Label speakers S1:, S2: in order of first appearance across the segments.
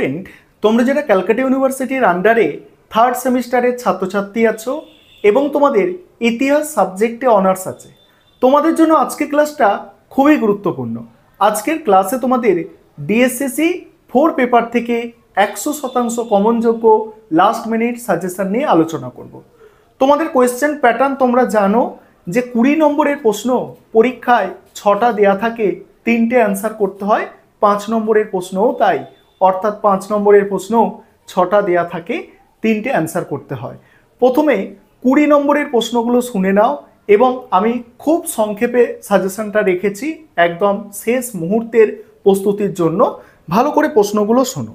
S1: Student, তোমরা যারা ক্যালকাটা ইউনিভার্সিটির আন্ডারে থার্ড সেমিস্টারের ছাত্রছাত্রী আছো এবং তোমাদের ইতিহাস সাবজেক্টে অনার্স আছে, তোমাদের জন্য আজকের ক্লাসটা খুবই গুরুত্বপূর্ণ। আজকের ক্লাসে তোমাদের ডিএসসিসি 4 পেপার থেকে 100% কমনযোগ্য লাস্ট মিনিট সাজেশন নিয়ে আলোচনা করব। তোমাদের কোয়েশ্চেন প্যাটার্ন তোমরা জানো যে 20 নম্বরের প্রশ্ন পরীক্ষায় 6টা দেয়া থাকে, 3টে অ্যান্সার করতে হয়। 5 নম্বরের প্রশ্নও তাই, অর্থাৎ 5 নম্বরের প্রশ্ন 6টা দেয়া থাকে, 3টে অ্যান্সার করতে হয়। প্রথমে 20 নম্বরের প্রশ্নগুলো শুনে নাও এবং আমি খুব সংক্ষেপে সাজেশনটা রেখেছি একদম শেষ মুহূর্তের প্রস্তুতির জন্য। ভালো করে প্রশ্নগুলো শোনো।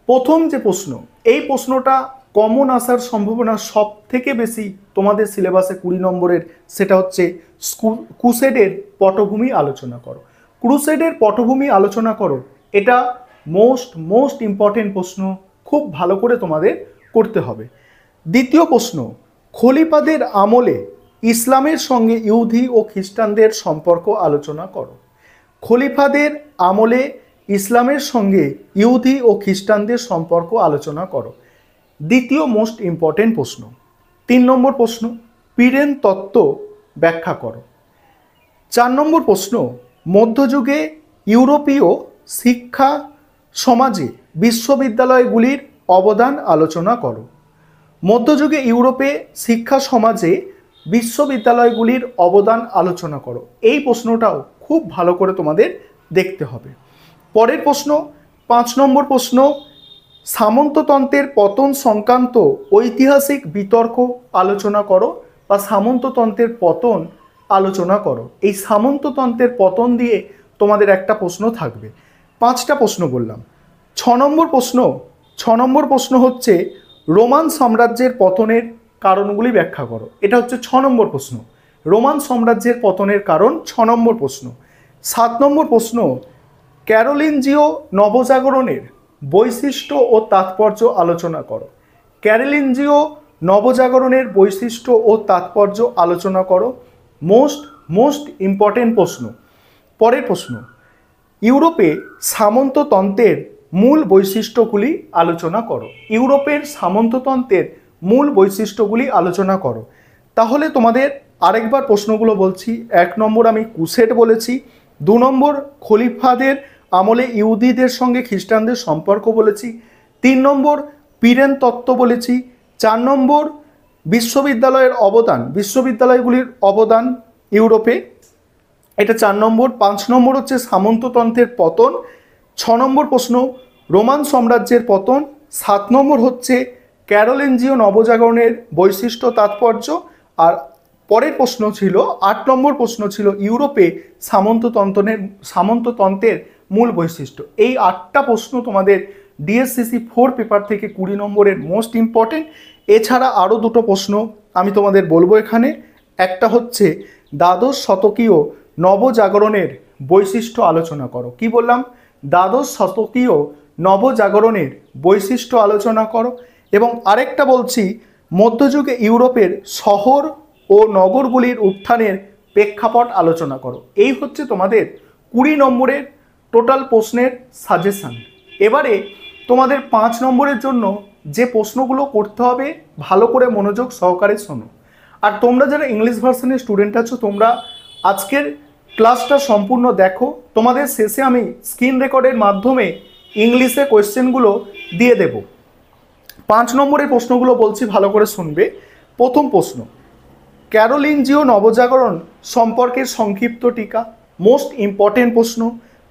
S1: প্রথম যে প্রশ্ন, এই প্রশ্নটা কমন আসার সম্ভাবনা সব থেকে বেশি তোমাদের সিলেবাসে 20 নম্বরের, সেটা হচ্ছে ক্রুসেডের পটভূমি আলোচনা করো। ক্রুসেডের পটভূমি আলোচনা করো, এটা মোস্ট ইম্পর্টেন্ট প্রশ্ন, খুব ভালো করে তোমাদের করতে হবে। দ্বিতীয় প্রশ্ন, খলিফাদের আমলে ইসলামের সঙ্গে ইহুদি ও খ্রিস্টানদের সম্পর্ক আলোচনা করো। খলিফাদের আমলে ইসলামের সঙ্গে ইহুদি ও খ্রিস্টানদের সম্পর্ক আলোচনা করো। দ্বিতীয় মোস্ট ইম্পর্টেন্ট প্রশ্ন। 3 নম্বর প্রশ্ন, পীরেন তত্ত্ব ব্যাখ্যা করো। 4 নম্বর প্রশ্ন, মধ্যযুগে ইউরোপীয় শিক্ষা সমাজে বিশ্ববিদ্যালয়গুলির অবদান আলোচনা করো। মধ্যযুগে ইউরোপে শিক্ষা সমাজে বিশ্ববিদ্যালয়গুলির অবদান আলোচনা করো। এই প্রশ্নটাও খুব ভালো করে তোমাদের দেখতে হবে। পরের প্রশ্ন, 5 নম্বর প্রশ্ন, সামন্ততন্ত্রের পতন সংক্রান্ত ঐতিহাসিক বিতর্ক আলোচনা করো বা সামন্ততন্ত্রের পতন আলোচনা করো। এই সামন্ততন্ত্রের পতন দিয়ে তোমাদের একটা প্রশ্ন থাকবে। 5টা প্রশ্ন বললাম। 6 নম্বর প্রশ্ন হচ্ছে রোমান সাম্রাজ্যের পতনের কারণগুলি ব্যাখ্যা করো। এটা হচ্ছে 6 নম্বর প্রশ্ন। রোমান সাম্রাজ্যের পতনের কারণ 6 নম্বর প্রশ্ন। 7 নম্বর প্রশ্ন, ক্যারোলিঞ্জিয় নবজাগরণের বৈশিষ্ট্য ও তাৎপর্য আলোচনা করো। ক্যারোলিঞ্জিয় নবজাগরণের বৈশিষ্ট্য ও তাৎপর্য আলোচনা করো। মোস্ট ইম্পর্টেন্ট প্রশ্ন। পরের প্রশ্ন, ইউরোপে সামন্ততন্ত্রের মূল বৈশিষ্ট্যগুলি আলোচনা করো। ইউরোপের সামন্ততন্ত্রের মূল বৈশিষ্ট্যগুলি আলোচনা করো। তাহলে তোমাদের আরেকবার প্রশ্নগুলো বলছি। 1 নম্বর আমি ক্রুসেড বলেছি। 2 নম্বর খলিফাদের আমলে ইহুদিদের সঙ্গে খ্রিস্টানদের সম্পর্ক বলেছি। 3 নম্বর পীরেন তত্ত্ব বলেছি। 4 নম্বর বিশ্ববিদ্যালয়ের অবদান, বিশ্ববিদ্যালয়গুলির অবদান ইউরোপে, এটা 4 নম্বর। 5 নম্বর হচ্ছে সামন্ততন্ত্রের পতন। 6 নম্বর প্রশ্ন রোমান সাম্রাজ্যের পতন। 7 নম্বর হচ্ছে ক্যারোলিঞ্জিয় নবজাগরণের বৈশিষ্ট্য তাৎপর্য। আর পরের প্রশ্ন ছিল 8 নম্বর প্রশ্ন ছিল ইউরোপে সামন্ততন্ত্রের মূল বৈশিষ্ট্য। এই 8টা প্রশ্ন তোমাদের ডিএসসিসি 4 পেপার থেকে 20 নম্বরের মোস্ট ইম্পর্টেন্ট। এছাড়া আরও 2টো প্রশ্ন আমি তোমাদের বলবো এখানে। একটা হচ্ছে দ্বাদশ শতকীয় নবজাগরণের বৈশিষ্ট্য আলোচনা করো। কি বললাম? দ্বাদশ শতকীয় নবজাগরণের বৈশিষ্ট্য আলোচনা করো। এবং আরেকটা বলছি মধ্যযুগে ইউরোপের শহর ও নগরগুলির উত্থানের প্রেক্ষাপট আলোচনা করো। এই হচ্ছে তোমাদের 20 নম্বরের টোটাল প্রশ্নের সাজেশন। এবারে তোমাদের 5 নম্বরের জন্য যে প্রশ্নগুলো করতে হবে ভালো করে মনোযোগ সহকারে শোনো। আর তোমরা যারা ইংলিশ ভার্সনের স্টুডেন্ট আছো, তোমরা আজকের ক্লাসটা সম্পূর্ণ দেখো। তোমাদের শেষে আমি স্ক্রিন রেকর্ডের মাধ্যমে ইংলিশে কোয়েশ্চেনগুলো দিয়ে দেব। 5 নম্বরের প্রশ্নগুলো বলছি, ভালো করে শুনবে। প্রথম প্রশ্ন, ক্যারোলিঞ্জিয় নবজাগরণ সম্পর্কে সংক্ষিপ্ত টিকা, মোস্ট ইম্পর্টেন্ট প্রশ্ন।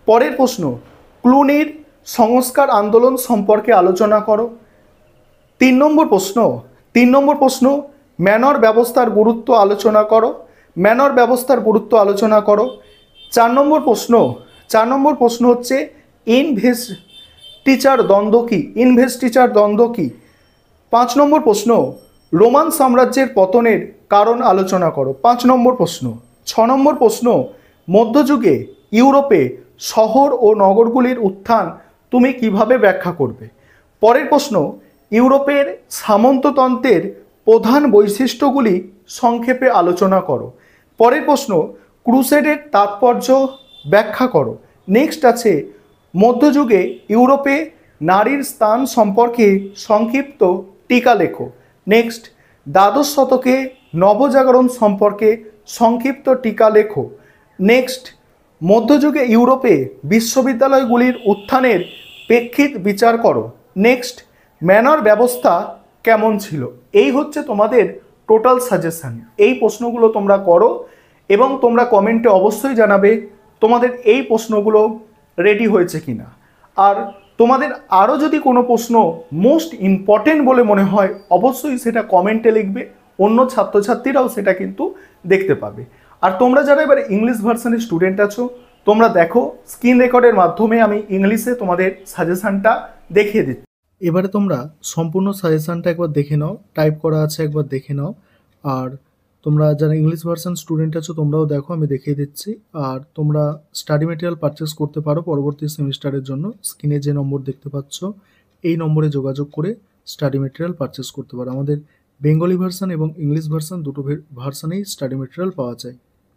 S1: পরের প্রশ্ন, ক্লুনির সংস্কার আন্দোলন সম্পর্কে আলোচনা করো। 3 নম্বর প্রশ্ন, ম্যানর ব্যবস্থার গুরুত্ব আলোচনা করো। ম্যানর ব্যবস্থার গুরুত্ব আলোচনা করো। 4 নম্বর প্রশ্ন হচ্ছে ইনভেস্টিচার দ্বন্দ্ব কি? 5 নম্বর প্রশ্ন, রোমান সাম্রাজ্যের পতনের কারণ আলোচনা করো। 5 নম্বর প্রশ্ন। 6 নম্বর প্রশ্ন, মধ্যযুগে ইউরোপে শহর ও নগরগুলির উত্থান তুমি কিভাবে ব্যাখ্যা করবে? পরের প্রশ্ন, ইউরোপের সামন্ততন্ত্রের প্রধান বৈশিষ্ট্যগুলি সংক্ষেপে আলোচনা করো। পরের প্রশ্ন, ক্রুসেডের তাৎপর্য ব্যাখ্যা করো। নেক্সট আছে মধ্যযুগে ইউরোপে নারীর স্থান সম্পর্কে সংক্ষিপ্ত টিকা লেখো। নেক্সট, দ্বাদশ শতকে নবজাগরণ সম্পর্কে সংক্ষিপ্ত টিকা লেখো। নেক্সট, মধ্যযুগে ইউরোপে বিশ্ববিদ্যালয়গুলির উত্থানের প্রেক্ষিত বিচার করো। নেক্সট, ম্যানর ব্যবস্থা কেমন ছিল। এই হচ্ছে তোমাদের টোটাল সাজেশন। এই প্রশ্নগুলো তোমরা করো এবং তোমরা কমেন্টে অবশ্যই জানাবে তোমাদের এই প্রশ্নগুলো রেডি হয়েছে কিনা। আর তোমাদের আরও যদি কোনো প্রশ্ন মোস্ট ইম্পর্টেন্ট বলে মনে হয় অবশ্যই সেটা কমেন্টে লিখবে, অন্য ছাত্রছাত্রীরাও সেটা কিন্তু দেখতে পাবে। আর তোমরা যারা এবার ইংলিশ ভার্সনের স্টুডেন্ট আছো তোমরা দেখো স্ক্রিন রেকর্ডের মাধ্যমে আমি ইংলিশে তোমাদের সাজেশানটা দেখিয়ে দিচ্ছি। এবারে তোমরা সম্পূর্ণ সাজেশানটা একবার দেখে নাও, টাইপ করা আছে একবার দেখে নাও। আর তোমরা যারা ইংলিশ ভার্সন স্টুডেন্ট আছো তোমরাও দেখো, আমি দেখিয়ে দিচ্ছি। আর তোমরা স্টাডি মেটেরিয়াল পারচেস করতে পারো পরবর্তী সেমিস্টারের জন্য। স্ক্রিনে যে নম্বর দেখতে পাচ্ছ এই নম্বরে যোগাযোগ করে স্টাডি মেটেরিয়াল পারচেস করতে পারো। আমাদের বেঙ্গলি ভার্সন এবং ইংলিশ ভার্সন দুটো ভার্সনেই স্টাডি মেটেরিয়াল পাওয়া যায়।